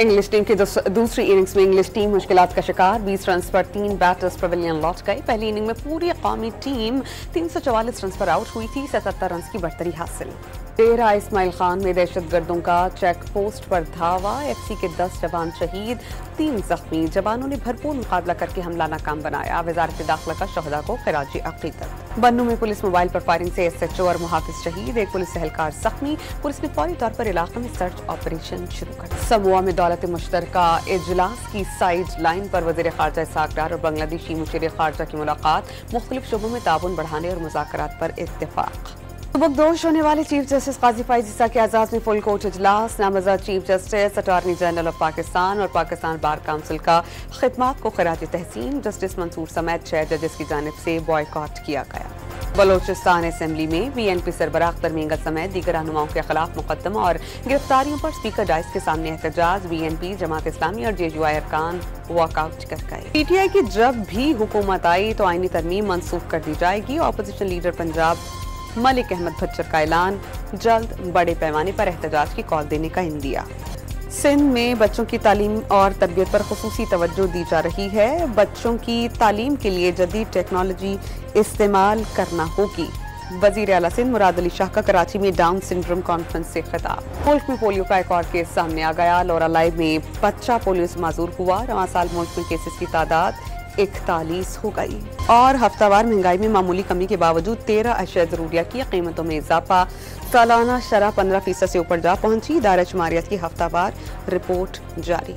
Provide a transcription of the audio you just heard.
English team की दूसरी innings में इंग्लिश टीम मुश्किलात का शिकार। 20 रन पर 3 बैटर्स पवेलियन लौट गए। पहली इनिंग में पूरी कौमी टीम 344 रन पर आउट हुई थी। 77 रन की बढ़तरी हासिल। डेरा इस्माइल खान में दहशतगर्दों का चेक पोस्ट पर धावा। एफसी के 10 जवान शहीद, 3 जख्मी। जवानों ने भरपूर मुकाबला करके हमला नाकाम बनाया। वजारत दाखिला का शहदा को खराजी अकीदत। बन्नू में पुलिस मोबाइल पर फायरिंग से एसएचओ और मुहाफिज शहीद, एक पुलिस एहलकार जख्मी। पुलिस ने फौरी तौर पर इलाके में सर्च ऑपरेशन शुरू कर दिया। समोआ में दौलत मुश्तरका इजलास की साइड लाइन पर वज़ीर ख़ारजा इसहाक डार और बांग्लादेशी मुशीर ख़ारजा की मुलाकात। मुख्तलिफ शोबों में ताउन बढ़ाने और मुज़ाकरात पर इत्तेफाक। सुबकदोश होने वाले चीफ जस्टिस काजी फैज़ ईसा के एजाज में फुल कोर्ट इजलास। नामज़द chief justice, attorney general of Pakistan और पाकिस्तान बार काउंसिल का खिदमात को खराज तहसीन। जस्टिस मंसूर समेत 6 जजेस की जानिब से बॉयकॉट किया गया। बलोचिस्तान असेंबली में बीएनपी सरबराह अख्तर मेंगल समेत दीगर रहनुमाओं के खिलाफ मुकदमा और गिरफ्तारियों पर स्पीकर डाइस के सामने एहतजाज। बीएनपी, जमात इस्लामी और जेयूआई अरकान वॉकआउट कर गए। पीटीआई की जब भी हुकूमत आई तो आईनी तरमीम मनसूख कर दी जाएगी। ऑपोजिशन लीडर पंजाब मलिक अहमद भच्चर का ऐलान। जल्द बड़े पैमाने पर एहतजाज की कॉल देने का इंदिया। सिंध में बच्चों की तालीम और तरबियत पर खुसूसी तवज्जो दी जा रही है। बच्चों की तालीम के लिए जदीद टेक्नोलॉजी इस्तेमाल करना होगी। वजीर आला सिंध मुराद अली शाह का कराची में डाउन सिंड्रोम कॉन्फ्रेंस से खिताब। मुल्क में पोलियो का एक और केस सामने आ गया। लोरा लाइव में बच्चा पोलियो से माजूर हुआ। रवां साल मुल्क में केसेस की तादाद 41 हो गई। और हफ्तावार महंगाई में मामूली कमी के बावजूद 13 अशिया ज़रूरिया की कीमतों में इजाफा। सालाना शरह 15% से ऊपर जा पहुंची। दायरा शुमारियत की हफ्तावार रिपोर्ट जारी।